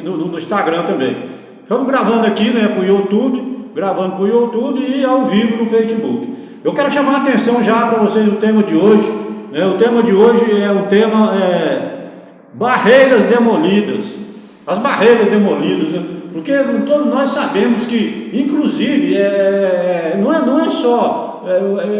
no Instagram também. Estamos gravando aqui, né, para o YouTube, e ao vivo no Facebook. Eu quero chamar a atenção já para vocês do tema de hoje. Né? O tema de hoje é o tema barreiras demolidas. As barreiras demolidas, né? Porque todos nós sabemos que, inclusive, não é só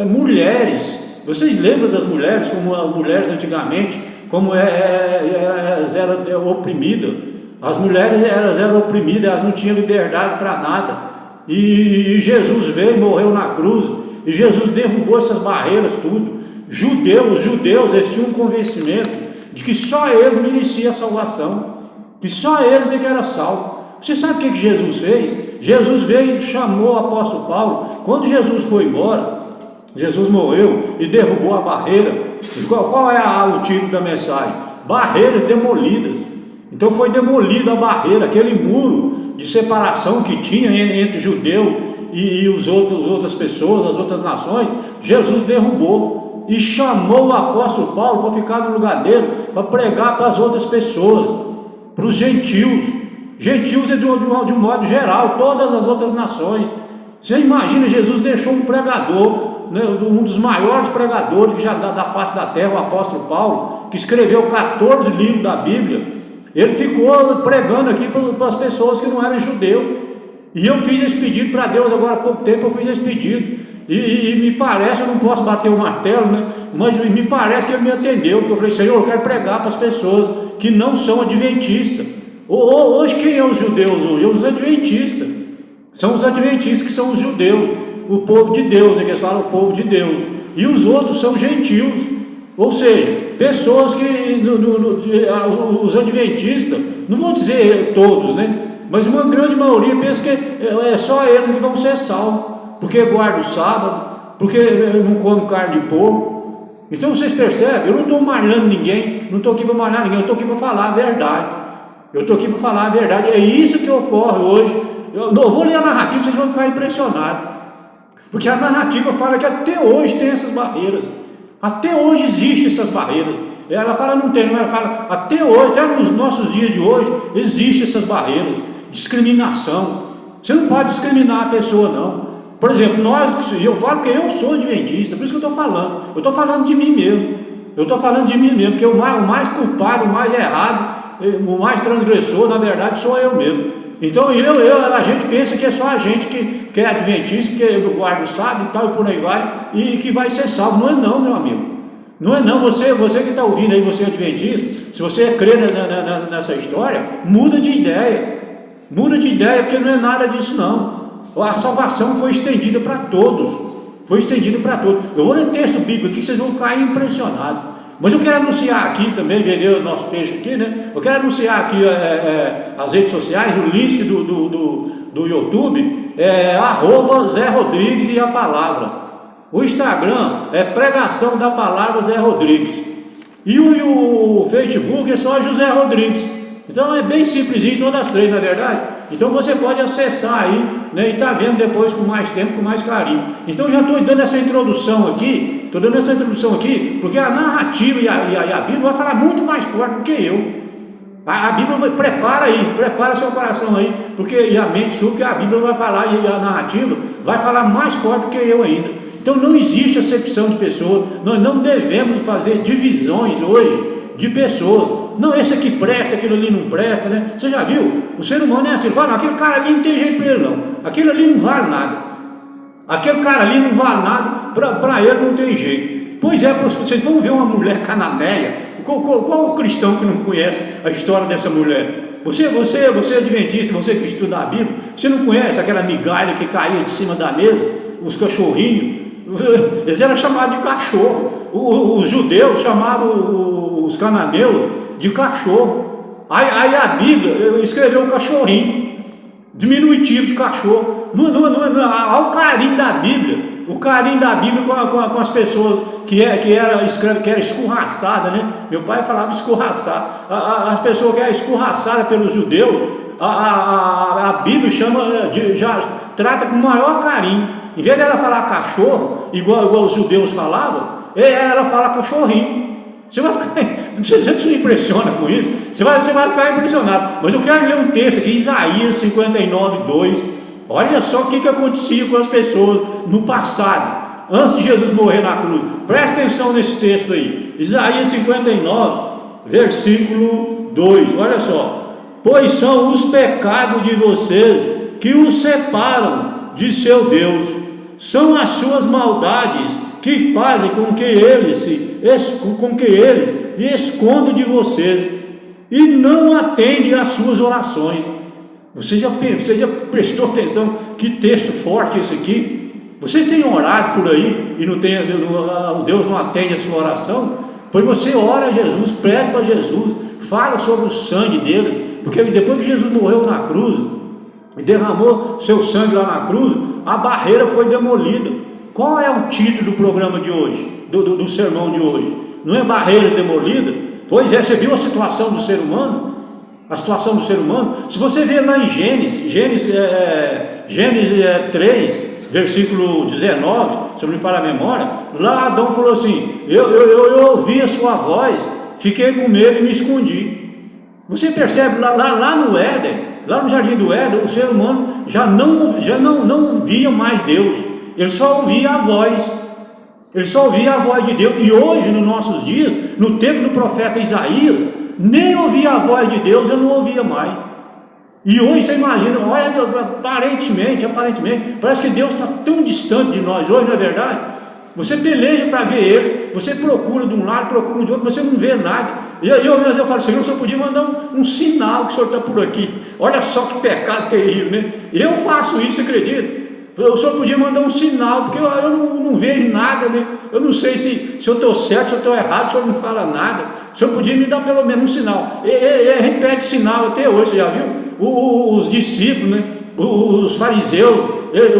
mulheres. Vocês lembram das mulheres, como as mulheres antigamente, como elas eram oprimidas? As mulheres elas eram oprimidas, elas não tinham liberdade para nada. E Jesus veio e morreu na cruz. E Jesus derrubou essas barreiras tudo. Os judeus eles tinham um convencimento de que só eles mereciam a salvação, que só eles é que eram salvos. Você sabe o que Jesus fez? Jesus veio e chamou o apóstolo Paulo. Quando Jesus foi embora, Jesus morreu e derrubou a barreira. Qual é o título da mensagem? Barreiras demolidas. Então foi demolida a barreira, aquele muro de separação que tinha entre judeus e outras pessoas, as outras nações. Jesus derrubou e chamou o apóstolo Paulo para ficar no lugar dele, para pregar para as outras pessoas, para os gentios. Gentios de um modo geral, todas as outras nações. Você imagina, Jesus deixou um pregador, né, um dos maiores pregadores que já da face da terra, o apóstolo Paulo, que escreveu 14 livros da Bíblia. Ele ficou pregando aqui para as pessoas que não eram judeus. E eu fiz esse pedido para Deus agora há pouco tempo, eu fiz esse pedido. E me parece, eu não posso bater o martelo, né? Mas me parece que ele me atendeu, porque eu falei, Senhor, eu quero pregar para as pessoas que não são adventistas. Hoje quem é os judeus hoje? Os adventistas. São os adventistas que são os judeus, o povo de Deus, né? Que eles falam o povo de Deus. E os outros são gentios. Ou seja, pessoas que os adventistas, não vou dizer todos, né? Mas uma grande maioria pensa que é só eles que vão ser salvos, porque guardam o sábado, porque não comem carne de porco. Então vocês percebem, eu não estou malhando ninguém, não estou aqui para malhar ninguém, eu estou aqui para falar a verdade. É isso que ocorre hoje. Eu vou ler a narrativa, vocês vão ficar impressionados, porque a narrativa fala que até hoje tem essas barreiras. Até hoje existem essas barreiras. Ela fala não tem, ela fala até hoje, até nos nossos dias de hoje, existem essas barreiras. Discriminação. Você não pode discriminar a pessoa, não. Por exemplo, eu falo que eu sou adventista, por isso que eu estou falando. Eu estou falando de mim mesmo. Porque o mais culpado, o mais errado, o mais transgressor, na verdade, sou eu mesmo. Então a gente pensa que é só a gente que é adventista, porque eu guardo o sábado e tal, e por aí vai, e que vai ser salvo. Não é não, meu amigo. Não é não, você que está ouvindo aí, você é adventista, se você crê nessa história, muda de ideia, porque não é nada disso não. A salvação foi estendida para todos, eu vou ler texto bíblico aqui que vocês vão ficar impressionados. Mas eu quero anunciar aqui também, vender o nosso peixe aqui, né? Eu quero anunciar aqui as redes sociais, o link do YouTube, @Zé Rodrigues e a Palavra. O Instagram é Pregação da Palavra Zé Rodrigues. E o Facebook é só José Rodrigues. Então é bem simplesinho, todas as três, na verdade. Então você pode acessar aí, né, e estar vendo depois com mais tempo, com mais carinho. Então já estou dando essa introdução aqui, porque a narrativa e a Bíblia vai falar muito mais forte do que eu. A Bíblia prepara seu coração aí, e a mente sua, que a Bíblia vai falar, e a narrativa vai falar mais forte do que eu ainda. Então não existe acepção de pessoas, nós não devemos fazer divisões hoje de pessoas. Não, esse aqui presta, aquilo ali não presta, né? Você já viu? O ser humano é assim, fala, não, aquele cara ali não tem jeito para ele não, aquele ali não vale nada, para ele não tem jeito. Pois é, vocês vão ver uma mulher cananeia. Qual o cristão que não conhece a história dessa mulher? Você é adventista, você que estuda a Bíblia, você não conhece aquela migalha que caía de cima da mesa, os cachorrinhos? Eles eram chamados de cachorro. Os judeus chamavam os cananeus de cachorro. Aí a Bíblia escreveu o cachorrinho, diminutivo de cachorro. Olha o carinho da Bíblia. O carinho da Bíblia com as pessoas que era escorraçada, né? Meu pai falava escorraçar. As pessoas que eram escorraçadas pelos judeus, a Bíblia já trata com o maior carinho. Em vez dela falar cachorro, igual os judeus falavam, ela fala cachorrinho. Você Você se impressiona com isso? Você vai ficar impressionado. Mas eu quero ler um texto aqui, Isaías 59:2. Olha só o que acontecia com as pessoas no passado, antes de Jesus morrer na cruz. Presta atenção nesse texto aí. Isaías 59, versículo 2. Olha só. Pois são os pecados de vocês que os separam de seu Deus. São as suas maldades que fazem com que eles lhe escondam de vocês e não atendem às suas orações. Você já prestou atenção? Que texto forte esse aqui? Vocês têm orado por aí e Deus não atende a sua oração? Pois você ora a Jesus, prega para Jesus, fala sobre o sangue dele, porque depois que Jesus morreu na cruz e derramou seu sangue lá na cruz, a barreira foi demolida. Qual é o título do programa de hoje, do sermão de hoje? Não é barreira demolida? Pois é, você viu a situação do ser humano? A situação do ser humano? Se você ver lá em Gênesis 3, versículo 19, se eu não me falha a memória, lá Adão falou assim: eu ouvi a sua voz, fiquei com medo e me escondi. Você percebe, lá no Éden, lá no jardim do Éden, o ser humano já não via mais Deus, ele só ouvia a voz. Ele só ouvia a voz de Deus. E hoje, nos nossos dias, no tempo do profeta Isaías, nem ouvia a voz de Deus, eu não ouvia mais. E hoje você imagina, olha, aparentemente, parece que Deus está tão distante de nós hoje, não é verdade? Você peleja para ver Ele, você procura de um lado, procura de outro, você não vê nada. Eu falo, Senhor, o Senhor podia mandar um sinal que o Senhor está por aqui. Olha só que pecado terrível, né? Eu faço isso, acredita? O Senhor podia mandar um sinal, porque eu não vejo nada, né? Eu não sei se eu estou certo, se eu estou errado, o Senhor não fala nada. O Senhor podia me dar pelo menos um sinal. A gente pede sinal até hoje, você já viu? Os discípulos, né? Os fariseus,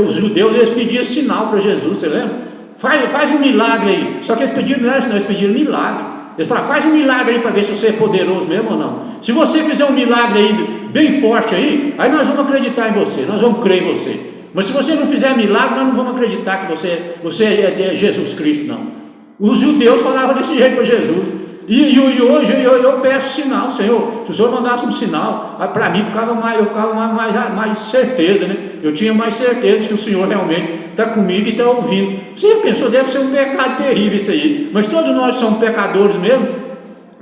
os judeus, eles pediam sinal para Jesus, você lembra? Faz um milagre aí. Só que eles pediram, não era sinal, eles pediram milagre. Eles falaram, faz um milagre aí para ver se você é poderoso mesmo ou não. Se você fizer um milagre aí, bem forte aí nós vamos acreditar em você, nós vamos crer em você. Mas se você não fizer milagre, nós não vamos acreditar que você é Jesus Cristo, não. Os judeus falavam desse jeito para Jesus. E hoje eu peço sinal, Senhor. Se o Senhor mandasse um sinal, para mim eu ficava mais certeza, né? Eu tinha mais certeza de que o Senhor realmente está comigo e está ouvindo. Você já pensou, deve ser um pecado terrível isso aí. Mas todos nós somos pecadores mesmo.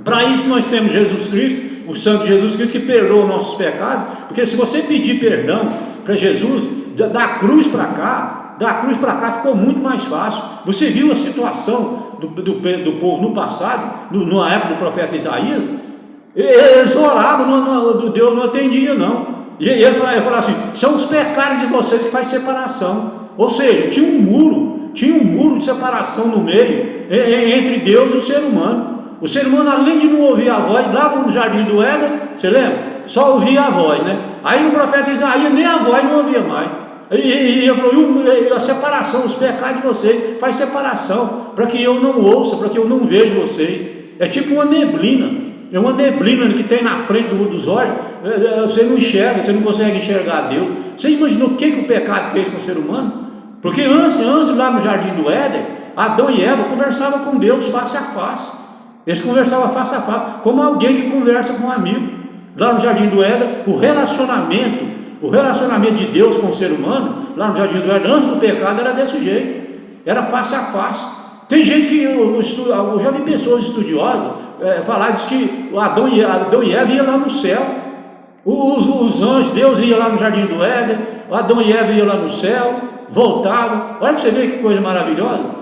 Para isso nós temos Jesus Cristo, o sangue de Jesus Cristo, que perdoa nossos pecados. Porque se você pedir perdão para Jesus, da cruz para cá ficou muito mais fácil. Você viu a situação do povo no passado, na época do profeta Isaías? Eles oravam, Deus não atendia não. E ele falava assim: são os pecados de vocês que faz separação. Ou seja, tinha um muro de separação no meio entre Deus e o ser humano. O ser humano, além de não ouvir a voz, lá no jardim do Éden, você lembra? Só ouvia a voz, né? Aí no profeta Isaías nem a voz não ouvia mais. E ele falou: a separação, os pecados de vocês faz separação, para que eu não ouça, para que eu não veja vocês. É tipo uma neblina, é uma neblina que tem na frente dos olhos. Você não enxerga, você não consegue enxergar Deus. Você imaginou o que o pecado fez com o ser humano? Porque antes lá no jardim do Éden, Adão e Eva conversavam com Deus face a face. Eles conversavam face a face, como alguém que conversa com um amigo. Lá no jardim do Éden, o relacionamento de Deus com o ser humano, lá no jardim do Éden, antes do pecado, era desse jeito, era face a face. Tem gente que, eu já vi pessoas estudiosas falar, diz que Adão e Eva iam lá no céu, os anjos, Deus ia lá no jardim do Éden, Adão e Eva iam lá no céu, voltavam. Olha para você ver que coisa maravilhosa.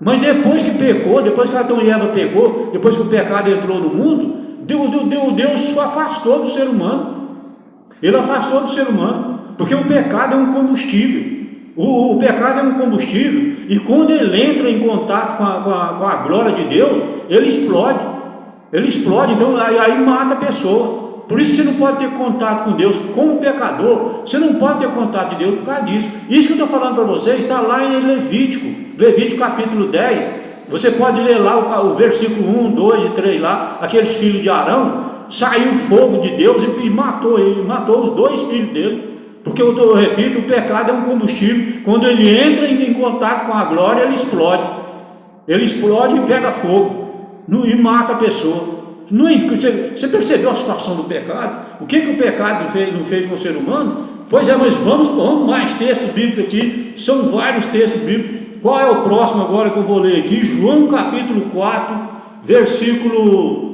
Mas depois que pecou, depois que Adão e Eva pecou, depois que o pecado entrou no mundo, Deus afastou do ser humano. Ele afastou do ser humano, porque o pecado é um combustível. O pecado é um combustível, e quando ele entra em contato com a glória de Deus, ele explode, então aí mata a pessoa. Por isso que você não pode ter contato com Deus como pecador, você não pode ter contato de Deus por causa disso. Isso que eu estou falando para você está lá em Levítico capítulo 10, você pode ler lá o versículo 1, 2 e 3 lá, aqueles filhos de Arão, saiu fogo de Deus e matou os dois filhos dele. Porque eu repito, o pecado é um combustível. Quando ele entra em contato com a glória, ele explode e pega fogo e mata a pessoa. Você percebeu a situação do pecado? O que o pecado não fez com o ser humano? Pois é, mas vamos mais textos bíblicos aqui, são vários textos bíblicos. Qual é o próximo agora que eu vou ler aqui? João capítulo 4,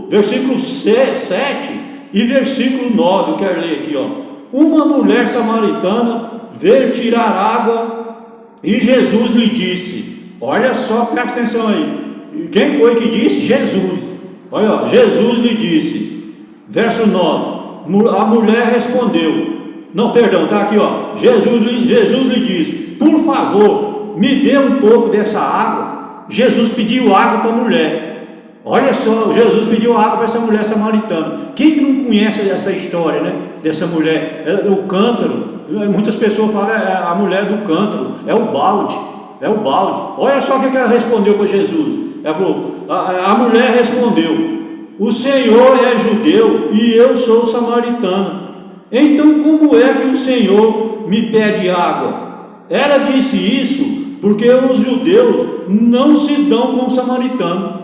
versículo 7 e versículo 9, eu quero ler aqui, ó. Uma mulher samaritana veio tirar água e Jesus lhe disse, olha só, presta atenção aí, quem foi que disse? Jesus. Olha, ó, Jesus lhe disse, verso 9, a mulher respondeu, não, perdão, está aqui, ó. Jesus lhe disse, por favor, me dê um pouco dessa água. Jesus pediu água para a mulher. Olha só, Jesus pediu água para essa mulher samaritana. Quem que não conhece essa história, né? Dessa mulher, o cântaro. Muitas pessoas falam, a mulher do cântaro, é o balde. Olha só o que ela respondeu para Jesus. Ela falou, a mulher respondeu, o Senhor é judeu e eu sou samaritana. Então como é que o Senhor me pede água? Ela disse isso porque os judeus não se dão com o samaritano.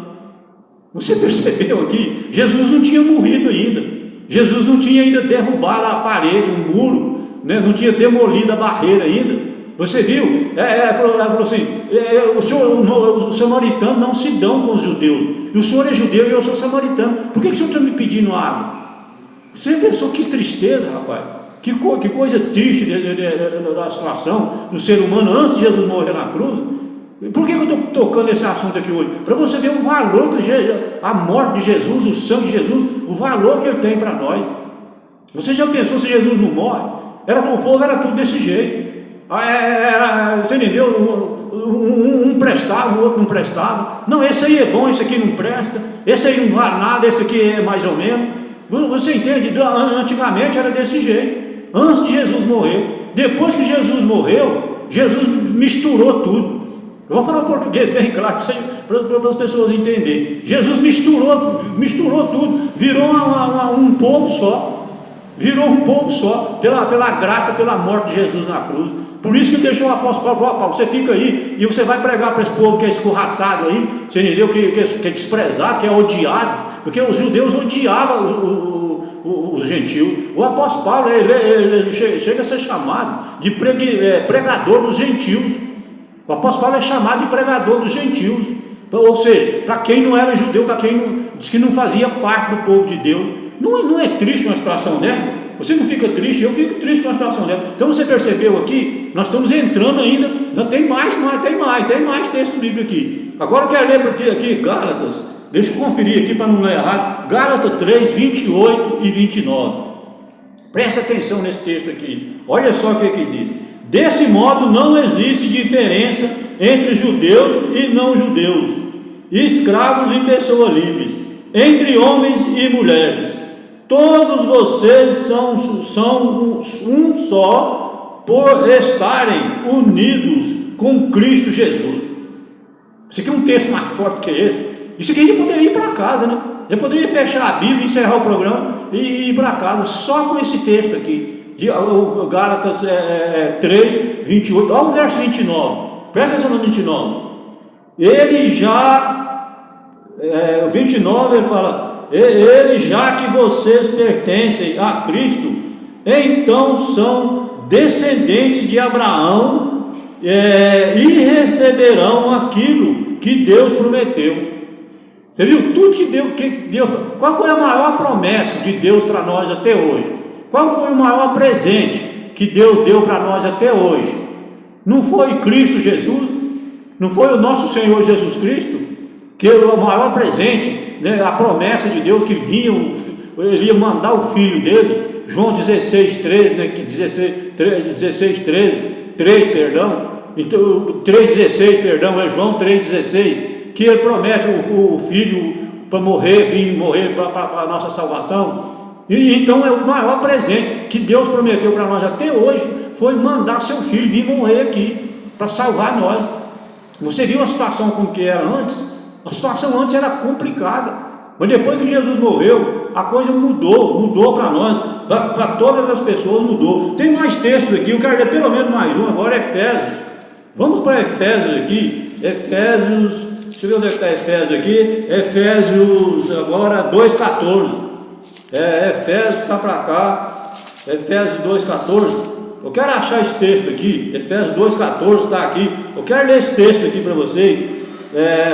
Você percebeu aqui? Jesus não tinha morrido ainda. Jesus não tinha ainda derrubado a parede, o muro, né? Não tinha demolido a barreira ainda. Você viu? Ela falou assim, os samaritanos não se dão com os judeus. E o senhor é judeu e eu sou samaritano. Por que o senhor está me pedindo água? Você pensou que tristeza, rapaz, que coisa triste da situação do ser humano antes de Jesus morrer na cruz. Por que eu estou tocando esse assunto aqui hoje? Para você ver o valor que a morte de Jesus, o sangue de Jesus, o valor que ele tem para nós. Você já pensou se Jesus não morre? O povo era tudo desse jeito. Você entendeu? Um prestava, o outro não prestava. Não, esse aí é bom, esse aqui não presta, esse aí não vale nada, esse aqui é mais ou menos. Você entende? Antigamente era desse jeito, antes de Jesus morrer. Depois que Jesus morreu, Jesus misturou tudo. Eu vou falar o português bem claro para as pessoas entenderem. Jesus misturou tudo, virou um povo só. Virou um povo só, pela graça, pela morte de Jesus na cruz. Por isso que ele deixou o apóstolo Paulo falar, Paulo, você fica aí e você vai pregar para esse povo que é escorraçado aí, você entendeu? Que é desprezado, que é odiado, porque os judeus odiavam os gentios. O apóstolo Paulo, ele chega a ser chamado de pregador dos gentios. O apóstolo Paulo é chamado de pregador dos gentios, ou seja, para quem não era judeu, para quem diz que não fazia parte do povo de Deus. Não é triste uma situação dessa? Você não fica triste? Eu fico triste com uma situação dessa. Então você percebeu aqui? Nós estamos entrando ainda. Tem mais texto bíblico aqui. Agora eu quero ler para ti aqui Gálatas. Deixa eu conferir aqui para não ler errado. Gálatas 3, 28 e 29. Presta atenção nesse texto aqui. Olha só o que diz. Desse modo não existe diferença entre judeus e não judeus, escravos e pessoas livres, entre homens e mulheres. Todos vocês são um só por estarem unidos com Cristo Jesus. Isso aqui é um texto mais forte que esse. Isso aqui a gente poderia ir para casa, né? Já poderia fechar a Bíblia, encerrar o programa e ir para casa só com esse texto aqui. Gálatas 3, 28, olha o verso 29. Presta atenção no 29. Ele já, 29 ele fala... Ele, já que vocês pertencem a Cristo, então são descendentes de Abraão e receberão aquilo que Deus prometeu. Você viu tudo que Deus... Qual foi a maior promessa de Deus para nós até hoje? Qual foi o maior presente que Deus deu para nós até hoje? Não foi Cristo Jesus? Não foi o nosso Senhor Jesus Cristo? Que é o maior presente, né, a promessa de Deus que vinha, ele ia mandar o filho dele, João 16, 13, né, 3, perdão, então, 3,16, perdão, é João 3,16, que ele promete o filho para morrer, vir morrer para a nossa salvação. E então é o maior presente que Deus prometeu para nós até hoje, foi mandar seu filho vir morrer aqui, para salvar nós. Você viu a situação como que era antes? A situação antes era complicada, mas depois que Jesus morreu, a coisa mudou para nós, para todas as pessoas mudou. Tem mais textos aqui, eu quero ler pelo menos mais um, agora Efésios. Vamos para Efésios aqui, Efésios, Deixa eu ver onde é que está Efésios aqui. Efésios agora 2,14. Efésios está para cá. Efésios 2,14. Eu quero achar esse texto aqui. Efésios 2,14 está aqui. Eu quero ler esse texto aqui para vocês.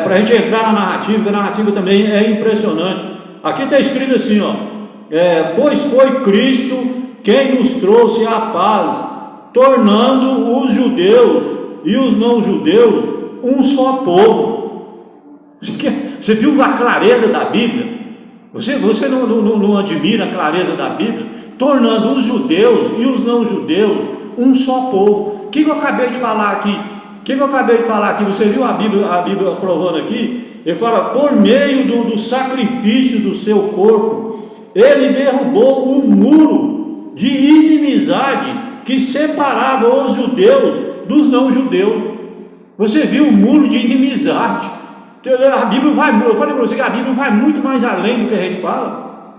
Para a gente entrar na narrativa, porque a narrativa também é impressionante. Aqui está escrito assim, ó. Pois foi Cristo quem nos trouxe a paz, tornando os judeus e os não-judeus um só povo. Você viu a clareza da Bíblia? Você não admira a clareza da Bíblia? Tornando os judeus e os não-judeus um só povo. O que eu acabei de falar aqui? Você viu a Bíblia provando aqui? Ele fala, por meio do sacrifício do seu corpo, ele derrubou o muro de inimizade que separava os judeus dos não-judeus. Você viu o muro de inimizade? A Bíblia eu falei para você que a Bíblia vai muito mais além do que a gente fala.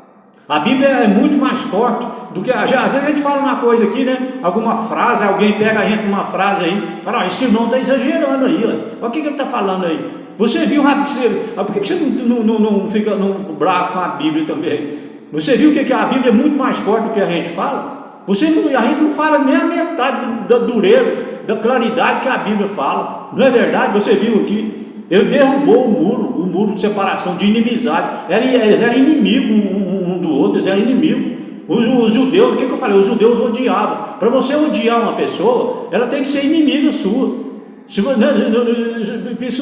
A Bíblia é muito mais forte do que... Às vezes a gente fala uma coisa aqui, né? Alguma frase, alguém pega a gente numa frase aí, fala, esse irmão está exagerando aí, olha o que ele está falando aí. Você viu, por que você não fica bravo com a Bíblia também? Você viu que a Bíblia é muito mais forte do que a gente fala? A gente não fala nem a metade da dureza, da claridade que a Bíblia fala. Não é verdade? Você viu aqui? Ele derrubou o muro de separação, de inimizade. Eles eram inimigos um do outro, eles eram inimigos. Os judeus, o que eu falei? Os judeus odiavam. Para você odiar uma pessoa, ela tem que ser inimiga sua. Isso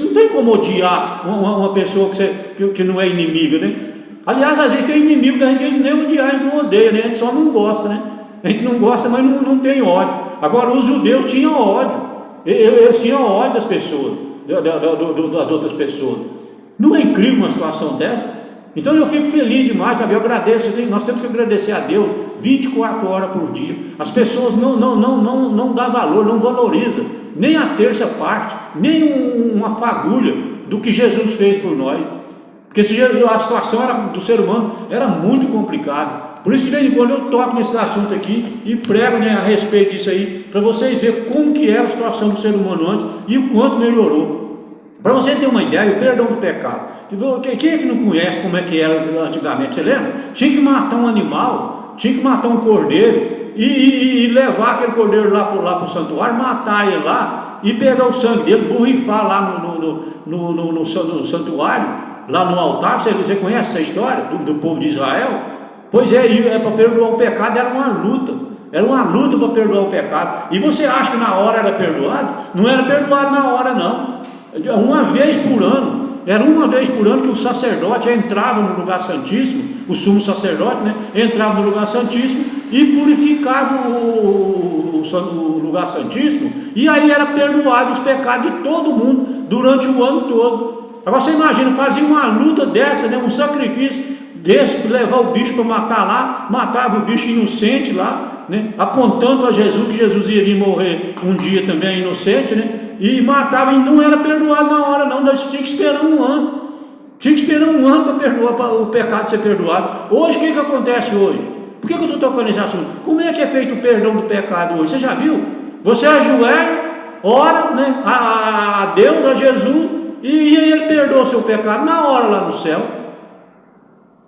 não tem como odiar uma pessoa que não é inimiga, né? Aliás, às vezes tem inimigo que a gente nem odiar, a gente não odeia, né? A gente só não gosta, né? A gente não gosta, mas não tem ódio. Agora, os judeus tinham ódio. Eles tinham ódio das pessoas, das outras pessoas. Não é incrível uma situação dessa? Então eu fico feliz demais, sabe? Eu agradeço, nós temos que agradecer a Deus 24 horas por dia. As pessoas não dão valor, não valorizam nem a terça parte, nem uma fagulha do que Jesus fez por nós. Porque a situação do ser humano era muito complicada. Por isso, de vez em quando, eu toco nesse assunto aqui e prego, né, a respeito disso aí, para vocês verem como que era a situação do ser humano antes e o quanto melhorou. Para você ter uma ideia, o perdão do pecado. Quem é que não conhece como é que era antigamente? Você lembra? Tinha que matar um animal, tinha que matar um cordeiro e levar aquele cordeiro lá para o santuário, matar ele lá e pegar o sangue dele, borrifar lá no santuário, lá no altar. Você conhece essa história do povo de Israel? Pois para perdoar o pecado era uma luta. Era uma luta para perdoar o pecado. E você acha que na hora era perdoado? Não era perdoado na hora, não. Uma vez por ano. Era uma vez por ano que o sacerdote entrava no lugar santíssimo, o sumo sacerdote, né? Entrava no lugar santíssimo e purificava o lugar santíssimo. E aí era perdoado os pecados de todo mundo durante o ano todo. Agora você imagina, fazia uma luta dessa, né? Um sacrifício desse, levar o bicho para matar lá, matava o bicho inocente lá, né? Apontando para Jesus, que Jesus ia vir morrer um dia também inocente, né? E matava, e não era perdoado na hora não, nós tinha que esperar um ano. Tinha que esperar um ano para perdoar, para o pecado ser perdoado. Hoje, o que acontece hoje? Por que eu estou tocando nesse assunto? Como é que é feito o perdão do pecado hoje? Você já viu? Você ajoelha, ora, né, a Deus, a Jesus, e ele perdoa o seu pecado na hora lá no céu.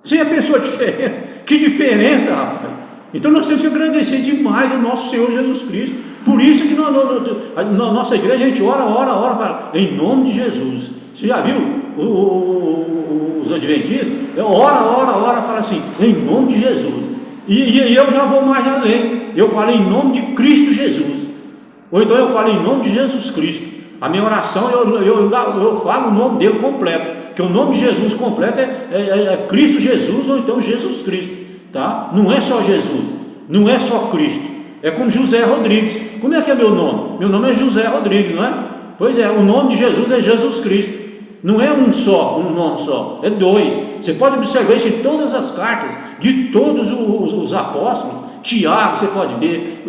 Você já pensou a diferença? Que diferença, rapaz! Então nós temos que agradecer demais ao nosso Senhor Jesus Cristo. Por isso que na nossa igreja a gente ora, fala, em nome de Jesus. Você já viu os adventistas? Ora, fala assim, em nome de Jesus. E eu já vou mais além. Eu falo em nome de Cristo Jesus. Ou então eu falo em nome de Jesus Cristo. A minha oração, eu falo o nome dele completo. Porque o nome de Jesus completo é Cristo Jesus, ou então Jesus Cristo. Tá? Não é só Jesus, não é só Cristo. É como José Rodrigues. Como é que é meu nome? Meu nome é José Rodrigues, não é? Pois é, o nome de Jesus é Jesus Cristo. Não é um nome só, é dois. Você pode observar isso em todas as cartas de todos os apóstolos. Tiago, você pode ver,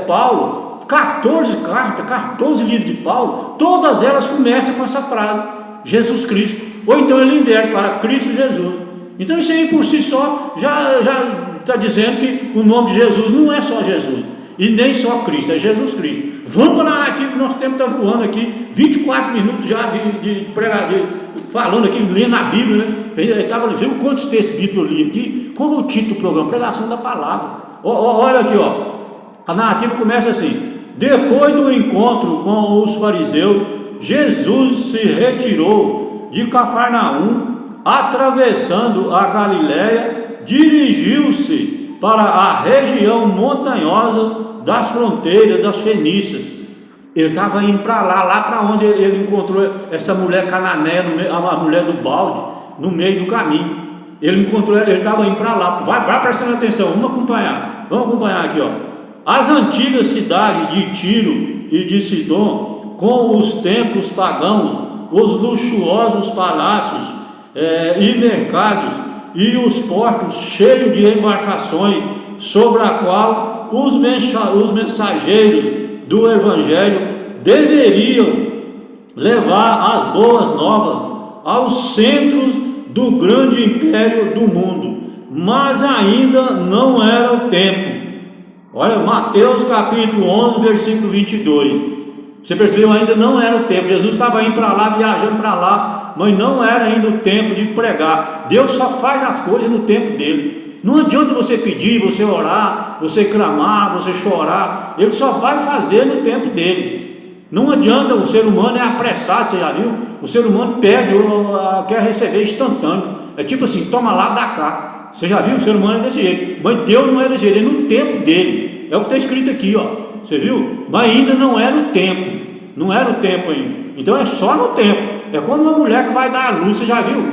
Paulo, 14 cartas, 14 livros de Paulo, todas elas começam com essa frase, Jesus Cristo. Ou então ele inverte, fala Cristo Jesus. Então isso aí por si só já está dizendo que o nome de Jesus não é só Jesus. e nem só Cristo, é Jesus Cristo. Vamos para a narrativa que nosso tempo está voando aqui, 24 minutos já de pregador, falando aqui, lendo a Bíblia, né? Ele estava dizendo quantos textos bíblicos eu li aqui. Qual é o título do programa? Pregação da palavra. Olha aqui, a narrativa começa assim: depois do encontro com os fariseus, Jesus se retirou de Cafarnaum, atravessando a Galiléia, dirigiu-se para a região montanhosa das fronteiras das Fenícias. Ele estava indo para lá para onde ele encontrou essa mulher cananeia, a mulher do balde, no meio do caminho. Ele encontrou ela, ele estava indo para lá. Vai prestando atenção, vamos acompanhar aqui, As antigas cidades de Tiro e de Sidom, com os templos pagãos, os luxuosos palácios e mercados, e os portos cheios de embarcações, sobre a qual os mensageiros do Evangelho deveriam levar as boas novas aos centros do grande império do mundo, mas ainda não era o tempo. Olha, Mateus capítulo 11, versículo 22. Você percebeu? Ainda não era o tempo. Jesus estava indo para lá, viajando para lá, mas não era ainda o tempo de pregar. Deus só faz as coisas no tempo dele. Não adianta você pedir, você orar, você clamar, você chorar. Ele só vai fazer no tempo dele. Não adianta, o ser humano é apressado, você já viu? O ser humano pede, quer receber instantâneo. É tipo assim, toma lá, dá cá. Você já viu? O ser humano é desse jeito. Mas Deus não é desse jeito, é no tempo dele. É o que está escrito aqui, Você viu? Mas ainda não era o tempo. Não era o tempo ainda. Então é só no tempo. É como uma mulher que vai dar a luz, você já viu?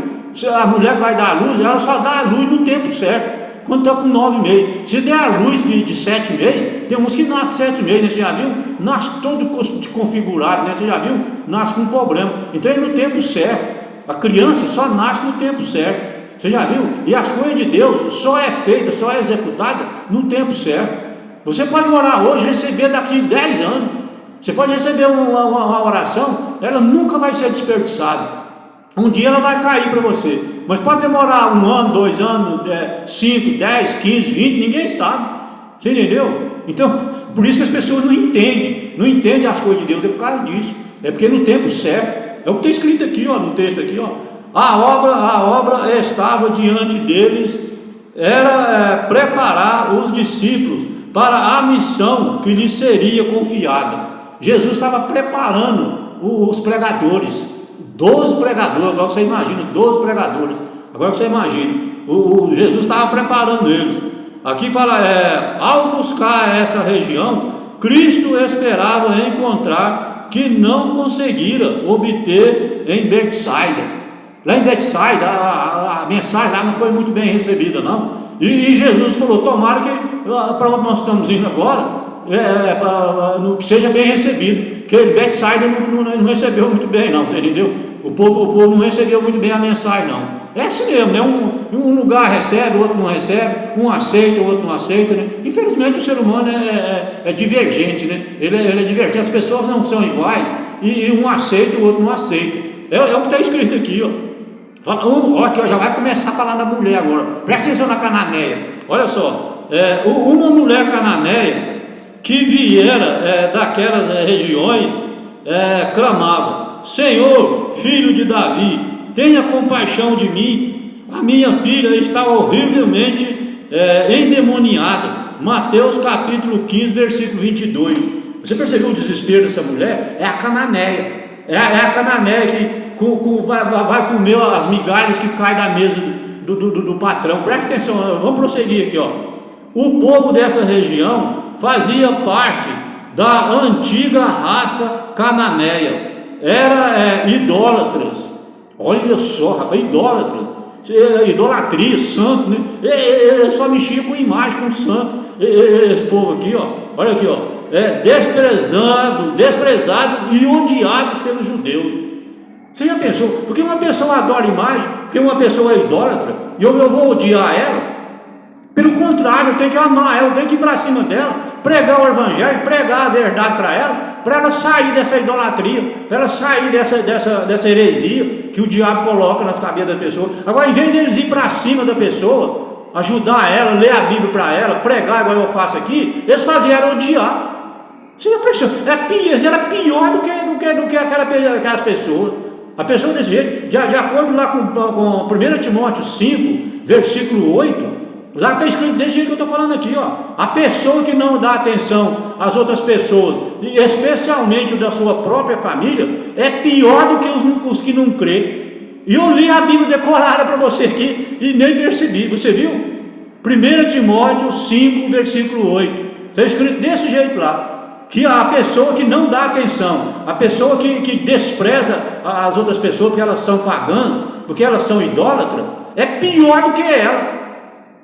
A mulher que vai dar a luz, ela só dá a luz no tempo certo. Quando está com 9 meses. Se der a luz de 7 meses, tem uns que nascem 7 meses, né? Você já viu? Nasce todo configurado, né? Você já viu? Nasce com problema. Então é no tempo certo. A criança só nasce no tempo certo. Você já viu? E as coisas de Deus só é feita, só é executada no tempo certo. Você pode orar hoje e receber daqui 10 anos. Você pode receber uma oração, ela nunca vai ser desperdiçada. Um dia ela vai cair para você, mas pode demorar 1 ano, 2 anos, 5, 10, 15, 20, ninguém sabe. Você entendeu? Então, por isso que as pessoas não entendem as coisas de Deus, é por causa disso. É porque no tempo certo, é o que está escrito aqui, no texto aqui, a obra estava diante deles, era preparar os discípulos para a missão que lhes seria confiada. Jesus estava preparando os pregadores, 12 pregadores. Agora você imagina, 12 pregadores. Agora você imagina, Jesus estava preparando eles. Aqui fala, ao buscar essa região, Cristo esperava encontrar que não conseguira obter em Betsaida. Lá em Betsaida, a mensagem lá não foi muito bem recebida, não. E Jesus falou, tomara que para onde nós estamos indo agora, seja bem recebido. Porque Betsaida não recebeu muito bem, não, você entendeu? O povo não recebeu muito bem a mensagem, não. É assim mesmo, né? Um lugar recebe, o outro não recebe, um aceita, o outro não aceita, né? Infelizmente o ser humano é divergente, né? Ele é divergente, as pessoas não são iguais, e um aceita, o outro não aceita. É o que está escrito aqui, aqui, já vai começar a falar da mulher agora. Presta atenção na cananeia. Olha só, uma mulher cananeia que viera daquelas regiões clamava: Senhor, filho de Davi, tenha compaixão de mim, a minha filha está horrivelmente endemoniada. Mateus capítulo 15, versículo 22. Você percebeu o desespero dessa mulher? É a cananeia. É a cananeia que vai comer as migalhas que caem da mesa do patrão. Presta atenção, vamos prosseguir aqui, O povo dessa região fazia parte da antiga raça cananeia. Era idólatras. Olha só, rapaz, idólatras. Idolatria, santo, né? Ele só mexia com imagem, com santo. Esse povo aqui, olha aqui, desprezado e odiados pelos judeus. Você já pensou? Porque uma pessoa adora imagem, porque uma pessoa é idólatra, e eu vou odiar ela? Pelo contrário, eu tenho que amar ela, eu tenho que ir para cima dela, pregar o evangelho, pregar a verdade para ela sair dessa idolatria, para ela sair dessa heresia que o diabo coloca nas cabeças da pessoa. Agora, em vez deles ir para cima da pessoa, ajudar ela, ler a Bíblia para ela, pregar igual eu faço aqui, eles faziam ela odiar. Você já pensou? Era pior do que aquelas pessoas. A pessoa desse jeito, de acordo lá com 1 Timóteo 5, versículo 8, lá está escrito desse jeito que eu estou falando aqui, ó. A pessoa que não dá atenção às outras pessoas, e especialmente da sua própria família, é pior do que os que não crê. E eu li a Bíblia decorada para você aqui e nem percebi, você viu? 1 Timóteo 5, versículo 8, está escrito desse jeito lá, que a pessoa que não dá atenção, a pessoa que despreza as outras pessoas porque elas são pagãs, porque elas são idólatras, é pior do que ela.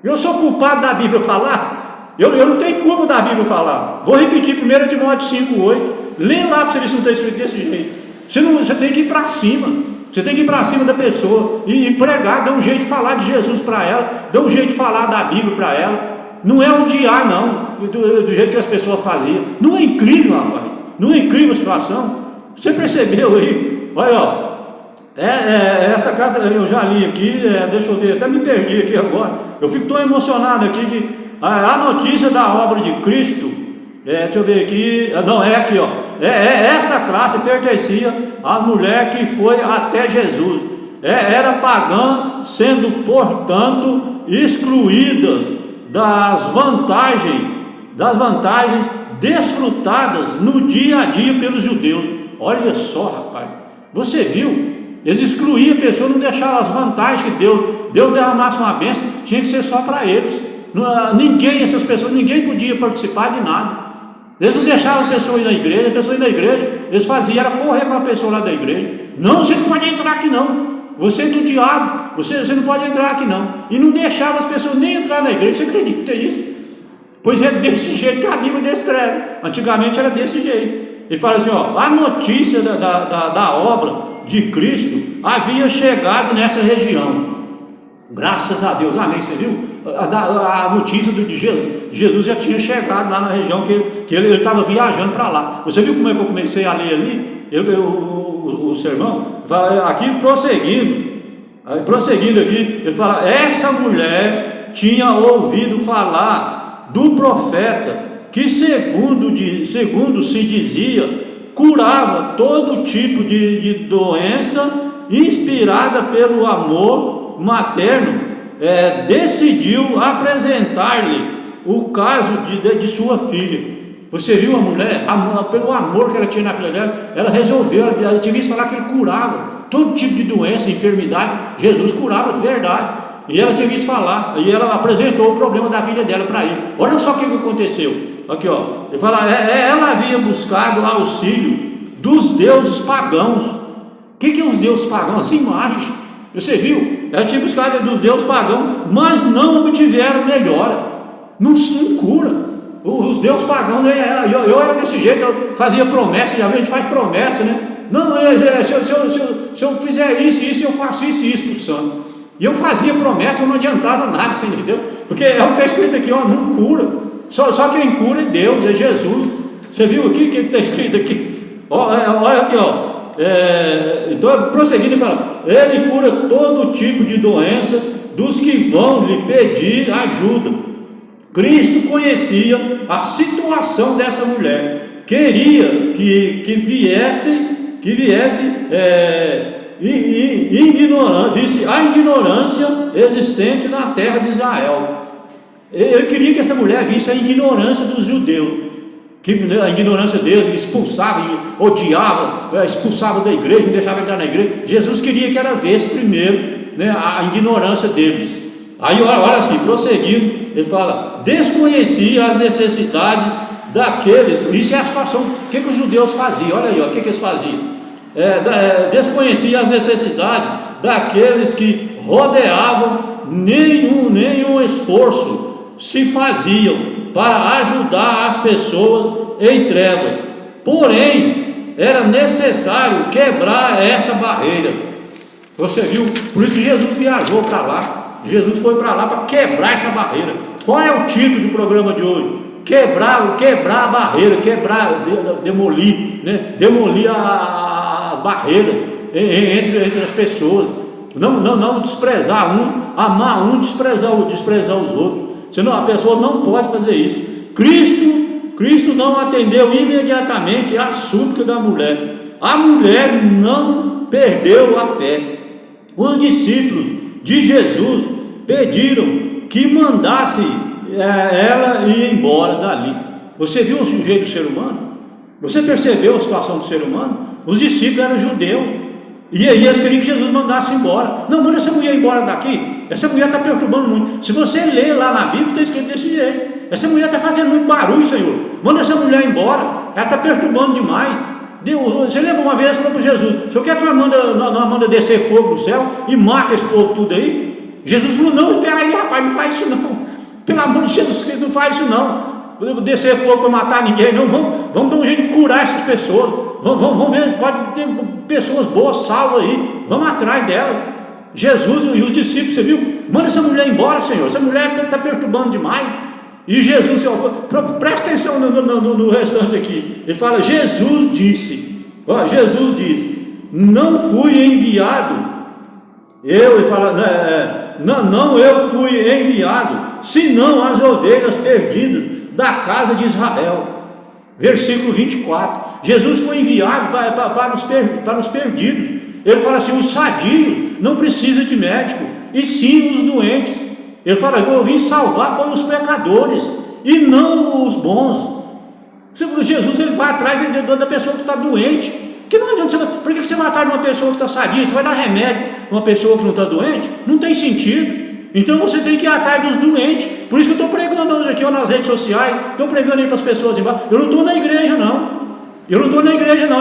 Eu sou culpado da Bíblia falar? Eu não tenho culpa da Bíblia falar. Vou repetir 1 Timóteo 5, 8, lê lá para você ver se não está escrito desse jeito. Você tem que ir para cima. Você tem que ir para cima da pessoa e pregar, dar um jeito de falar de Jesus para ela, dar um jeito de falar da Bíblia para ela. Não é odiar, não, do jeito que as pessoas faziam. Não é incrível, rapaz? Não é incrível a situação? Você percebeu aí? Olha, ó, essa casa eu já li aqui, deixa eu ver, até me perdi aqui agora. Eu fico tão emocionado aqui que a notícia da obra de Cristo, deixa eu ver aqui, não, é aqui, ó. Essa classe pertencia à mulher que foi até Jesus. Era pagã, sendo, portanto, excluídas das vantagens desfrutadas no dia a dia pelos judeus. Olha só, rapaz, você viu? Eles excluíam a pessoa, não deixavam as vantagens que Deus derramasse uma bênção, tinha que ser só para eles. Essas pessoas, ninguém podia participar de nada. Eles não deixavam a pessoa ir na igreja, eles faziam era correr com a pessoa lá da igreja. Não, você não pode entrar aqui não. Você é do diabo, você não pode entrar aqui não. E não deixava as pessoas nem entrar na igreja. Você acredita nisso? Pois é desse jeito que a Bíblia descreve. Antigamente era desse jeito. Ele fala assim, ó, a notícia da obra de Cristo havia chegado nessa região. Graças a Deus, amém, você viu? A notícia de Jesus já tinha chegado lá na região que ele estava viajando para lá. Você viu como é que eu comecei a ler ali? O sermão, aqui prosseguindo aqui, ele fala, essa mulher tinha ouvido falar do profeta, que segundo se dizia, curava todo tipo de doença, inspirada pelo amor materno, decidiu apresentar-lhe o caso de sua filha. Você viu a mulher, pelo amor que ela tinha na filha dela, ela resolveu, ela tinha visto falar que ele curava todo tipo de doença, enfermidade. Jesus curava de verdade, e ela tinha visto falar, e ela apresentou o problema da filha dela para ele. Olha só o que aconteceu aqui, ó. Ele fala, ela havia buscado auxílio dos deuses pagãos. O que é os deuses pagãos? As imagens. Você viu? Ela tinha buscado dos deuses pagãos, mas não obtiveram melhora. Não cura. Os deuses pagãos, eu era desse jeito, eu fazia promessa, já viu, a gente faz promessa, né? Não, se eu fizer isso, eu faço isso para o santo. E eu fazia promessa, não adiantava nada, você entendeu? Porque é o que está escrito aqui, ó, não cura. Só quem cura é Deus, é Jesus. Você viu aqui o que está escrito aqui? Olha aqui, ó. Então, prosseguindo, ele fala, ele cura todo tipo de doença dos que vão lhe pedir ajuda. Cristo conhecia a situação dessa mulher, queria que viesse a ignorância existente na terra de Israel. Ele queria que essa mulher visse a ignorância dos judeus, que a ignorância deles expulsava, odiava, expulsava da igreja, não deixava entrar na igreja. Jesus queria que ela visse primeiro, né, a ignorância deles. Aí olha assim, prosseguindo, ele fala, desconhecia as necessidades daqueles. Isso é a situação, o que os judeus faziam? Olha aí, ó, o que eles faziam? Desconhecia as necessidades daqueles que rodeavam, nenhum esforço se faziam para ajudar as pessoas em trevas. Porém, era necessário quebrar essa barreira. Você viu? Por isso que Jesus viajou para lá. Jesus foi para lá para quebrar essa barreira. Qual é o título do programa de hoje? Quebrar a barreira, demolir, né? Demolir as barreiras entre as pessoas. não desprezar um, amar um, desprezar os outros. Senão a pessoa não pode fazer isso. Cristo não atendeu imediatamente a súplica da mulher. A mulher não perdeu a fé. Os discípulos de Jesus pediram que mandasse ela ir embora dali. Você viu o jeito do ser humano? Você percebeu a situação do ser humano? Os discípulos eram judeus, e aí eles queriam que Jesus mandasse embora. Não, manda essa mulher embora daqui. Essa mulher está perturbando muito. Se você ler lá na Bíblia, está escrito desse jeito. Essa mulher está fazendo muito barulho, Senhor. Manda essa mulher embora. Ela está perturbando demais. Você lembra uma vez, falou para Jesus: o Senhor quer que nós manda descer fogo do céu e mata esse povo tudo aí? Jesus falou: não, espera aí, rapaz, não faz isso não. Pelo amor de Jesus Cristo, não faz isso não. Descer fogo para matar ninguém, não. Vamos dar um jeito de curar essas pessoas. Vamos ver, pode ter pessoas boas, salvas aí. Vamos atrás delas. Jesus e os discípulos, você viu? Manda essa mulher embora, Senhor. Essa mulher está perturbando demais. E Jesus, presta atenção no restante aqui. Ele fala: Jesus disse, não fui enviado. Ele fala, não, eu fui enviado, senão as ovelhas perdidas da casa de Israel. Versículo 24. Jesus foi enviado para os perdidos. Ele fala assim: os sadios não precisam de médico, e sim os doentes. Ele fala: eu vim salvar foram os pecadores, e não os bons. Jesus, ele vai atrás da pessoa que está doente. Que não adianta por que você vai atrás de uma pessoa que está sadia? Você vai dar remédio para uma pessoa que não está doente? Não tem sentido. Então você tem que ir atrás dos doentes. Por isso que eu estou pregando hoje aqui nas redes sociais. Estou pregando aí para as pessoas embaixo. Eu não estou na igreja não. Eu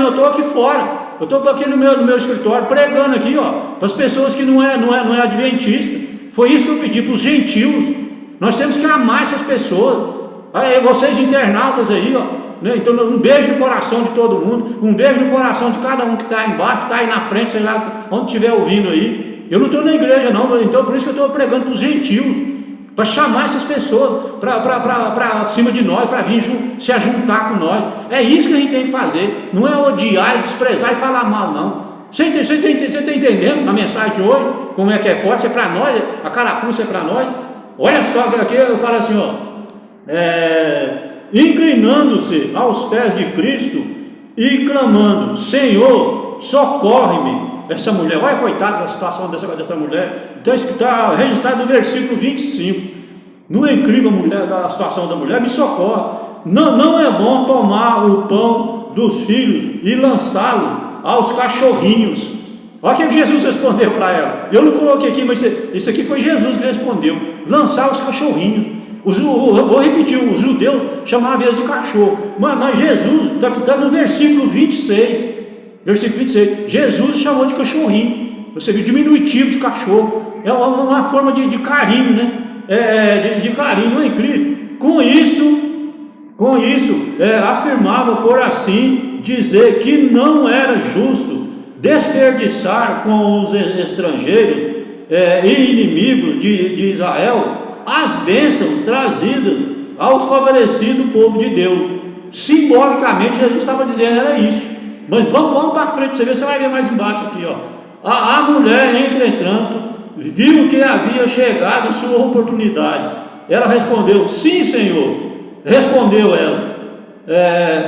estou aqui fora. Eu estou aqui no meu escritório pregando aqui, para as pessoas que não é adventista. Foi isso que eu pedi para os gentios. Nós temos que amar essas pessoas. Aí, vocês internautas aí, né? Então um beijo no coração de todo mundo. Um beijo no coração de cada um que está aí embaixo, está aí na frente, sei lá onde estiver ouvindo aí. Eu não estou na igreja não, então por isso que eu estou pregando para os gentios, para chamar essas pessoas para cima de nós, para vir se ajuntar com nós. É isso que a gente tem que fazer. Não é odiar e desprezar e falar mal não. Você está entendendo na mensagem de hoje como é que é forte? É para nós, a carapuça é para nós. Olha só, aqui eu falo assim, inclinando-se aos pés de Cristo e clamando: Senhor, socorre-me. Essa mulher, olha coitada da situação dessa mulher. Então está registrado no versículo 25. Não é incrível a situação da mulher? Me socorre. Não é bom tomar o pão dos filhos e lançá-lo aos cachorrinhos. Olha o que Jesus respondeu para ela. Eu não coloquei aqui, mas isso aqui foi Jesus que respondeu: lançar os cachorrinhos. Eu vou repetir: os judeus chamavam eles de cachorro, mas Jesus está no versículo 26. Versículo 26, Jesus chamou de cachorrinho. Você viu, diminutivo de cachorro. É uma forma de carinho, né? De carinho, não é incrível? Com isso, afirmava, por assim dizer, que não era justo desperdiçar com os estrangeiros e inimigos de Israel as bênçãos trazidas aos favorecidos do povo de Deus. Simbolicamente, Jesus estava dizendo, era isso. Mas vamos para frente, você vai ver mais embaixo aqui, A mulher, entretanto, viu que havia chegado sua oportunidade. Ela respondeu: sim, Senhor. Respondeu ela: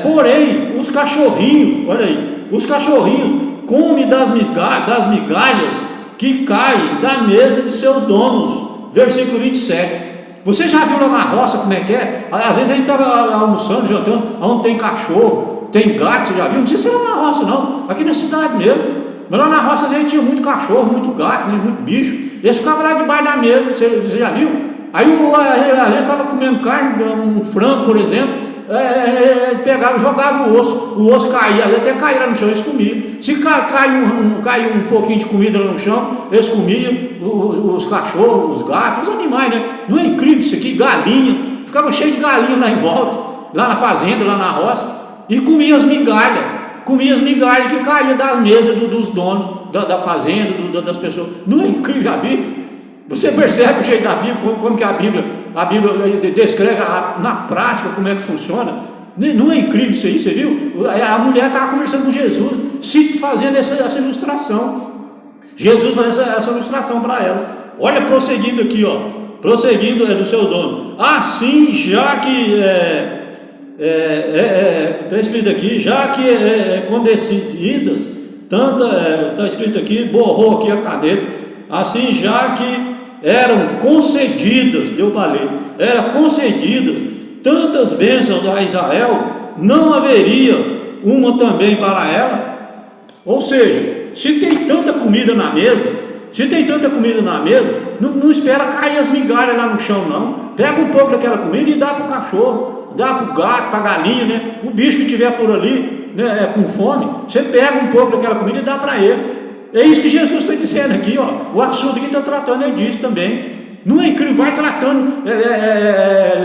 porém, os cachorrinhos, olha aí, os cachorrinhos comem das migalhas que caem da mesa de seus donos. Versículo 27. Você já viu lá na roça como é que é? Às vezes a gente estava almoçando, jantando, onde tem cachorro, tem gato, você já viu? Não precisa ser lá na roça não, aqui na cidade mesmo. Mas lá na roça a gente tinha muito cachorro, muito gato, né, muito bicho. Eles ficavam lá debaixo da mesa, você já viu? Aí às vezes estava comendo carne, um frango, por exemplo, pegava, jogava o osso caía, até caía lá no chão, eles comiam. Se caiu um pouquinho de comida lá no chão, eles comiam, os cachorros, os gatos, os animais, né? Não é incrível isso aqui? Galinha, ficava cheio de galinha lá em volta, lá na fazenda, lá na roça, e comia as migalhas que caíam da mesa dos donos da fazenda, das pessoas. Não é incrível a Bíblia? Você percebe o jeito da Bíblia, como que a Bíblia descreve na prática como é que funciona? Não é incrível isso aí, você viu? A mulher estava conversando com Jesus, fazendo essa ilustração. Jesus faz essa ilustração para ela. Olha, prosseguindo aqui, ó, prosseguindo do seu dono. Assim, já que está escrito aqui, já que condescendidas, está escrito aqui, borrou aqui a caneta. Assim, já que eram concedidas, deu para ler, eram concedidas tantas bênçãos a Israel, não haveria uma também para ela? Ou seja, se tem tanta comida na mesa, não espera cair as migalhas lá no chão, não. Pega um pouco daquela comida e dá para o cachorro, dá para o gato, para a galinha, né? O bicho que estiver por ali, né, com fome, você pega um pouco daquela comida e dá para ele. É isso que Jesus está dizendo aqui, ó. O assunto que está tratando é disso também. Não é incrível, vai tratando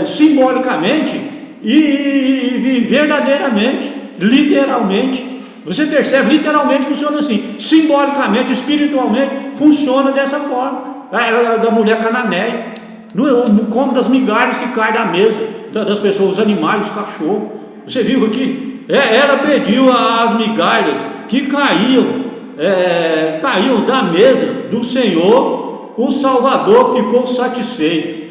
simbolicamente e verdadeiramente, literalmente. Você percebe, literalmente funciona assim, simbolicamente, espiritualmente, funciona dessa forma. Da mulher cananeia, como das migalhas que caem da mesa das pessoas, os animais, os cachorros. Você viu aqui? Ela pediu as migalhas que caíam da mesa do Senhor. O Salvador ficou satisfeito.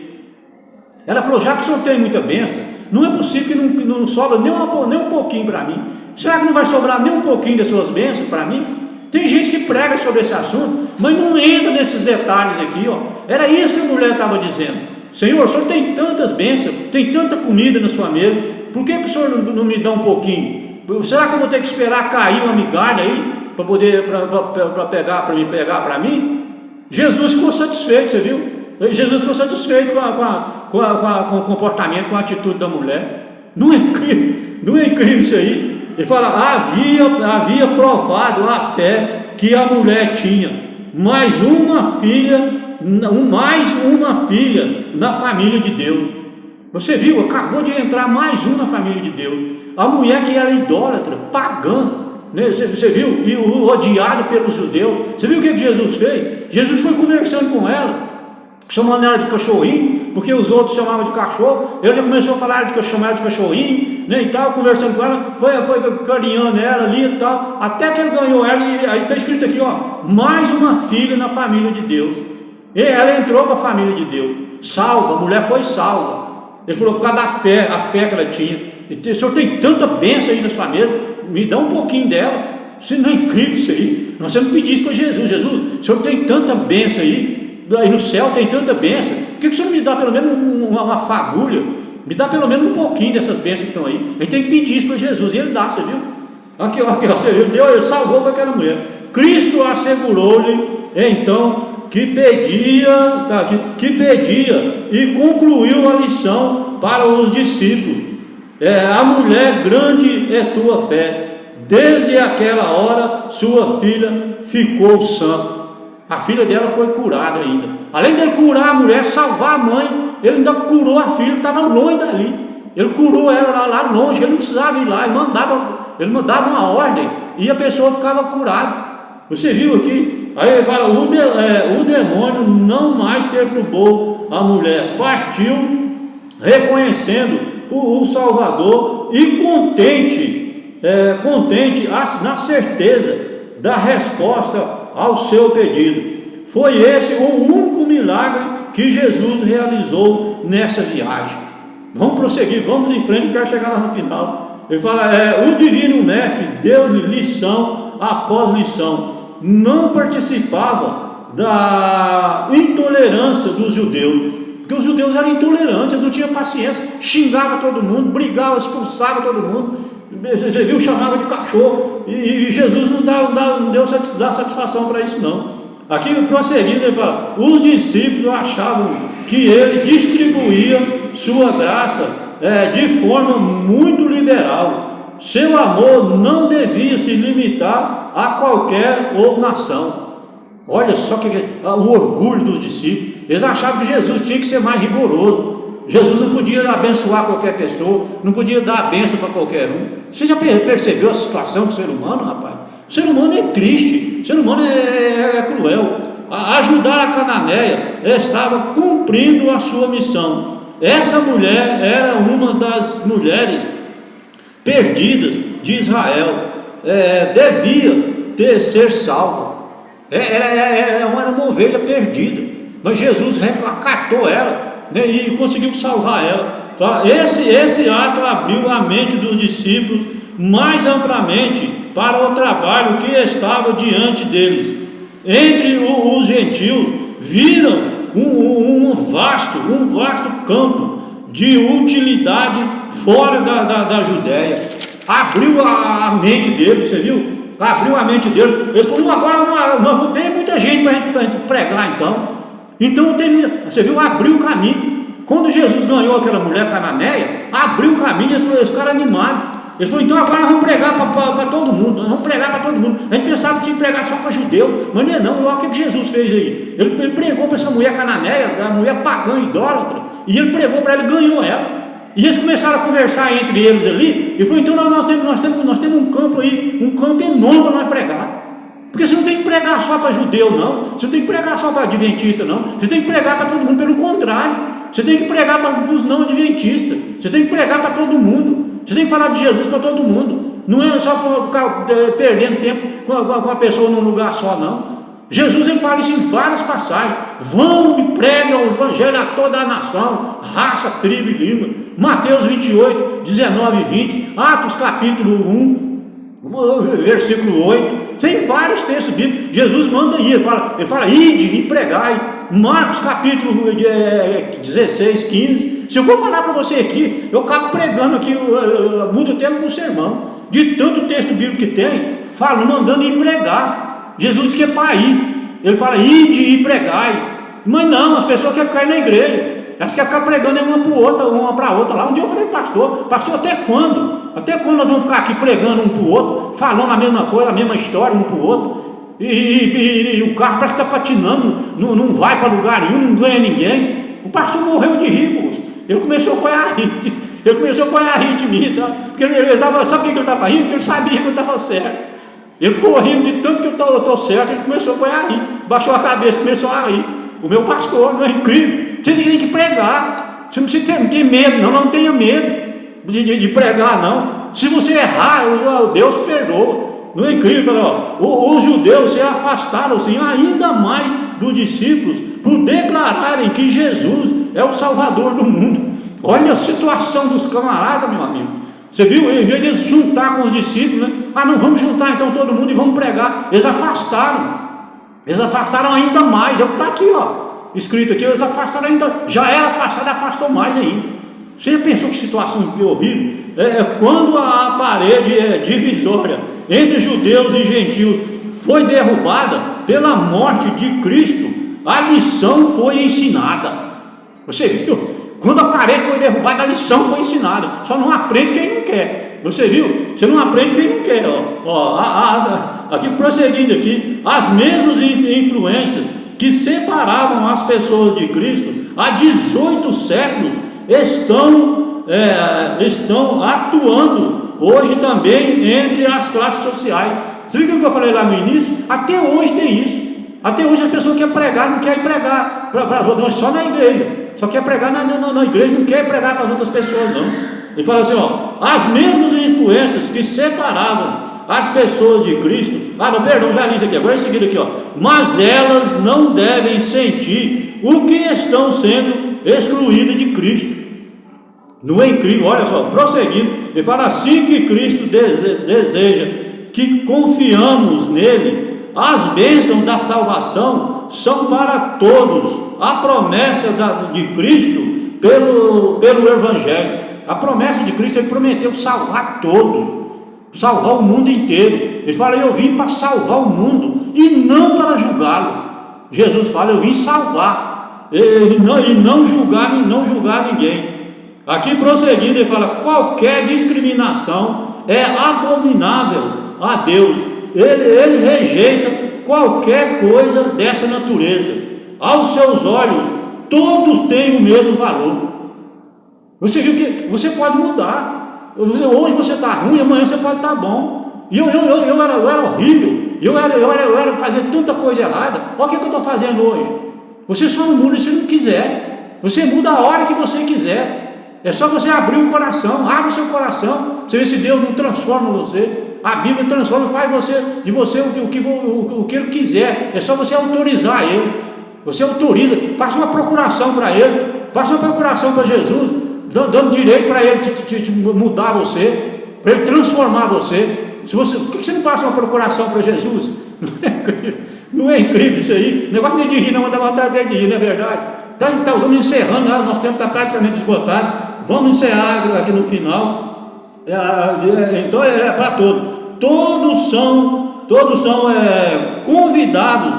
Ela falou: já que o Senhor tem muita bênção, não é possível que não sobra nem um pouquinho para mim. Será que não vai sobrar nem um pouquinho das suas bênçãos para mim? Tem gente que prega sobre esse assunto, mas não entra nesses detalhes aqui, ó. Era isso que a mulher estava dizendo: Senhor, o Senhor tem tantas bênçãos, tem tanta comida na sua mesa, por que o Senhor não me dá um pouquinho? Será que eu vou ter que esperar cair uma migalha aí para poder para pegar para mim? Jesus ficou satisfeito, você viu? Jesus ficou satisfeito com o comportamento, com a atitude da mulher. Não é incrível isso aí? Ele fala: havia provado a fé que a mulher tinha, mais uma filha na família de Deus. Você viu? Acabou de entrar mais uma na família de Deus. A mulher que era idólatra, pagã, né? Você viu? E odiada pelos judeus. Você viu o que Jesus fez? Jesus foi conversando com ela, chamando ela de cachorrinho, porque os outros chamavam de cachorro. Ele já começou a falar chamar de cachorrinho, né, e tal, conversando com ela, foi carinhando ela ali e tal, até que ele ganhou ela. E aí está escrito aqui, ó, mais uma filha na família de Deus. E ela entrou para a família de Deus, salva, a mulher foi salva. Ele falou: por causa da fé, a fé que ela tinha. O Senhor tem tanta bênção aí na sua mesa, me dá um pouquinho dela. Isso não é incrível isso aí? Nós temos que pedir isso para Jesus: Jesus, o Senhor tem tanta bênção aí no céu, tem tanta bênção, por que o Senhor me dá pelo menos uma fagulha? Me dá pelo menos um pouquinho dessas bênçãos que estão aí. A gente tem que pedir isso para Jesus, e Ele dá, você viu? Aqui, você viu? Deus salvou com aquela mulher. Cristo assegurou-lhe então que pedia e concluiu a lição para os discípulos: a mulher, grande é tua fé, desde aquela hora sua filha ficou sã. A filha dela foi curada ainda. Além dele curar a mulher, salvar a mãe, ele ainda curou a filha que estava longe dali. Ele curou ela lá longe, ele não precisava ir lá, ele mandava uma ordem e a pessoa ficava curada. Você viu aqui? Aí ele fala: o demônio não mais perturbou a mulher, partiu reconhecendo o Salvador e contente na certeza da resposta ao seu pedido. Foi esse o único milagre que Jesus realizou nessa viagem. Vamos prosseguir, vamos em frente, eu quero chegar lá no final. Ele fala: o divino mestre deu-lhe lição após lição. Não participava da intolerância dos judeus, porque os judeus eram intolerantes, não tinham paciência, xingava todo mundo, brigava, expulsava todo mundo. Você viu, chamava de cachorro, e Jesus não deu satisfação para isso, não. Aqui prosseguindo, ele fala: os discípulos achavam que ele distribuía sua graça de forma muito liberal. Seu amor não devia se limitar a qualquer outra nação. Olha só o orgulho dos discípulos. Eles achavam que Jesus tinha que ser mais rigoroso. Jesus não podia abençoar qualquer pessoa, não podia dar a bênção para qualquer um. Você já percebeu a situação do ser humano, rapaz? O ser humano é triste, o ser humano é cruel. Ajudar a cananeia estava cumprindo a sua missão. Essa mulher era uma das mulheres perdidas de Israel, devia ser salva. Era uma ovelha perdida, mas Jesus acatou ela, né, e conseguiu salvar ela. Tá? Esse ato abriu a mente dos discípulos mais amplamente para o trabalho que estava diante deles. Entre os gentios viram um vasto campo de utilidade fora da Judéia. Abriu a mente deles, você viu? Abriu a mente deles. Eles falaram: agora nós vamos ter muita gente para a gente pregar, então você viu? Abriu o caminho. Quando Jesus ganhou aquela mulher cananeia, abriu o caminho. Eles ficaram animados. Ele falou: então agora nós vamos pregar para todo mundo. Nós vamos pregar para todo mundo. A gente pensava que tinha que pregar só para judeu, mas não. Olha o que Jesus fez aí. Ele pregou para essa mulher cananeia, a mulher pagã, idólatra, e ele pregou para ela e ganhou ela. E eles começaram a conversar entre eles ali, e falou: então nós temos um campo aí, um campo enorme para nós pregar. Porque você não tem que pregar só para judeu, não. Você não tem que pregar só para adventista, não. Você tem que pregar para todo mundo. Pelo contrário, você tem que pregar para os não adventistas. Você tem que pregar para todo mundo. Você tem que falar de Jesus para todo mundo. Não é só para ficar perdendo tempo com a pessoa num lugar só, não. Jesus, ele fala isso em várias passagens: vão e preguem o evangelho a toda a nação, raça, tribo e língua. Mateus 28, 19 e 20, Atos capítulo 1, versículo 8. Tem vários textos bíblicos. Jesus manda ir, ele fala: ide e pregai. Marcos capítulo 16, 15. Se eu for falar para você aqui, eu acabo pregando aqui, muda o tempo do sermão, de tanto texto bíblico que tem, mandando ir pregar. Jesus diz que é para ir. Ele fala: ide e pregai. Mas não, as pessoas querem ficar aí na igreja. Elas querem ficar pregando uma para outra lá. Um dia eu falei: pastor, até quando? Até quando nós vamos ficar aqui pregando um para o outro, falando a mesma coisa, a mesma história um para o outro? E o carro parece que está patinando, não vai para lugar nenhum, não ganha ninguém. O pastor morreu de rir, moço. Ele começou a rir de mim, sabe? Porque sabe por que ele estava rindo? Porque ele sabia que eu estava certo. Ele ficou rindo de tanto que eu estou certo. Ele começou a rir, baixou a cabeça, começou a rir. O meu pastor, não é incrível? Você tem que pregar. Você não precisa ter medo, não tenha medo de pregar, não. Se você errar, Deus perdoa. Não é incrível? Os judeus se afastaram-se ainda mais dos discípulos por declararem que Jesus é o Salvador do mundo. Olha a situação dos camaradas, meu amigo. Você viu? Em vez de eles juntar com os discípulos, né? Não, vamos juntar então todo mundo e vamos pregar. Eles afastaram ainda mais. É o que está aqui, escrito aqui. Eles afastaram ainda, já era afastado, afastou mais ainda. Você já pensou que situação horrível? Quando a parede divisória entre judeus e gentios foi derrubada pela morte de Cristo, a lição foi ensinada. Você viu? Quando a parede foi derrubada, a lição foi ensinada. Só não aprende quem não quer. Você viu? Você não aprende quem não quer. Aqui prosseguindo aqui, as mesmas influências que separavam as pessoas de Cristo há 18 séculos estão atuando hoje também entre as classes sociais. Você viu o que eu falei lá no início? Até hoje tem isso. Até hoje as pessoas querem pregar, não querem pregar não, só na igreja. Só quer pregar na igreja, não quer pregar para as outras pessoas, não. Ele fala assim: as mesmas influências que separavam as pessoas de Cristo. Já li isso aqui, agora é seguido aqui, mas elas não devem sentir o que estão sendo excluídas de Cristo. Não é incrível? Olha só, prosseguindo, ele fala: assim que Cristo deseja que confiamos nele, as bênçãos da salvação são para todos. A promessa de Cristo pelo Evangelho, a promessa de Cristo, ele prometeu salvar todos, salvar o mundo inteiro. Ele fala: eu vim para salvar o mundo e não para julgá-lo. Jesus fala: eu vim salvar e não julgar ninguém. Aqui prosseguindo, ele fala: qualquer discriminação é abominável a Deus. Ele rejeita qualquer coisa dessa natureza. Aos seus olhos, todos têm o mesmo valor. Você viu que você pode mudar. Hoje você está ruim, amanhã você pode estar bom. E eu era horrível. Eu era fazer tanta coisa errada. Olha o que eu estou fazendo hoje. Você só não muda se não quiser. Você muda a hora que você quiser. É só você abrir o coração. Abre o seu coração. Você vê se Deus não transforma você. A Bíblia transforma e faz de você o que Ele quiser. É só você autorizar Ele. Você autoriza, faça uma procuração para Ele, faça uma procuração para Jesus, dando direito para Ele te mudar você, para Ele transformar você. Por que você não passa uma procuração para Jesus? Não é incrível isso aí? O negócio nem de rir, não, mas dá vontade de rir, não é verdade? Então, vamos encerrando, nosso tempo está praticamente esgotado. Vamos encerrar aqui no final. Então é para todos. Todos são convidados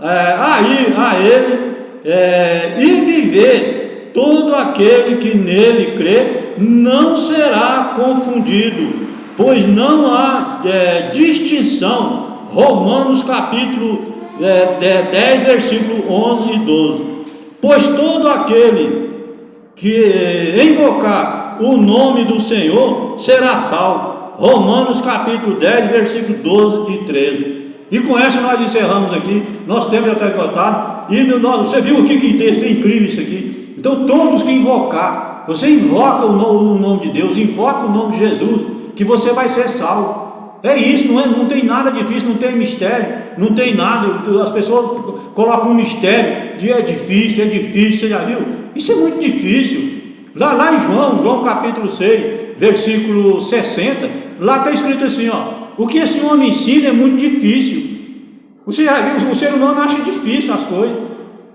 a ir a Ele e viver. Todo aquele que nele crê não será confundido, pois não há distinção. Romanos capítulo 10, versículo 11 e 12. Pois todo aquele que invocar o nome do Senhor será salvo. Romanos capítulo 10, versículo 12 e 13. E com essa nós encerramos aqui. Nosso tempo já está esgotado. E você viu aqui que texto incrível isso aqui. Então todos que invocar, você invoca o nome de Deus, invoca o nome de Jesus, que você vai ser salvo. É isso, não tem nada difícil, não tem mistério, não tem nada. As pessoas colocam um mistério de é difícil, você já viu? Isso é muito difícil. Lá em João capítulo 6, versículo 60, lá está escrito assim, o que esse homem ensina é muito difícil. Você já viu, o ser humano acha difícil as coisas.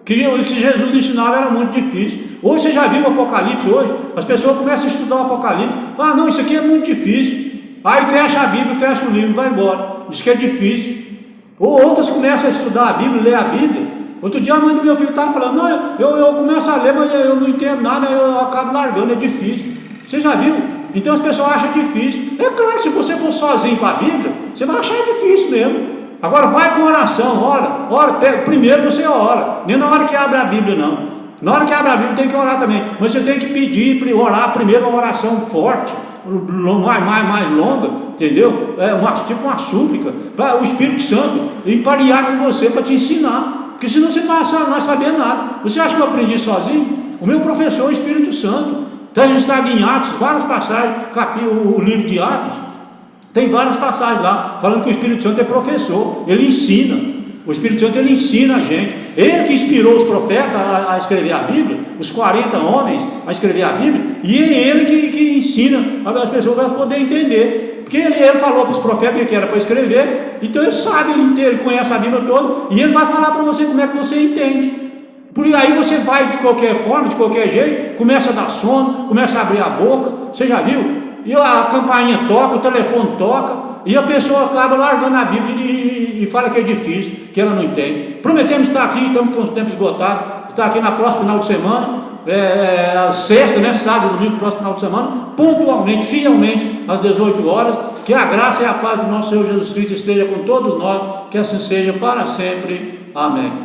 Que Jesus ensinava era muito difícil. Hoje você já viu o Apocalipse hoje? As pessoas começam a estudar o Apocalipse, falam, não, isso aqui é muito difícil. Aí fecha a Bíblia, fecha o livro e vai embora. Diz que é difícil. Ou outras começam a estudar a Bíblia, ler a Bíblia. Outro dia a mãe do meu filho estava falando, não, eu começo a ler, mas eu não entendo nada, eu acabo largando, é difícil. Você já viu? Então as pessoas acham difícil. É claro, se você for sozinho para a Bíblia, você vai achar difícil mesmo. Agora vai com oração, ora, primeiro você ora, nem na hora que abre a Bíblia não. Na hora que abre a Bíblia tem que orar também, mas você tem que pedir, orar primeiro uma oração forte, mais longa, entendeu? Tipo uma súplica, para o Espírito Santo emparear com você, para te ensinar, porque senão você não vai saber nada. Você acha que eu aprendi sozinho? O meu professor é o Espírito Santo. Está registrado em Atos, várias passagens, o livro de Atos, tem várias passagens lá, falando que o Espírito Santo é professor, ele ensina. O Espírito Santo ele ensina a gente. Ele que inspirou os profetas a escrever a Bíblia, os 40 homens a escrever a Bíblia, e é ele que ensina as pessoas para poderem entender. Porque ele falou para os profetas que era para escrever, então ele sabe, ele conhece a Bíblia toda, e ele vai falar para você como é que você entende. Por aí você vai de qualquer forma, de qualquer jeito, começa a dar sono, começa a abrir a boca, você já viu? E a campainha toca, o telefone toca, e a pessoa acaba largando a Bíblia e fala que é difícil, que ela não entende. Prometemos estar aqui, estamos com os tempos esgotados, estar aqui na próxima final de semana, sexta, sábado, domingo, próximo final de semana, pontualmente, fielmente, às 18 horas, que a graça e a paz do nosso Senhor Jesus Cristo esteja com todos nós, que assim seja para sempre. Amém.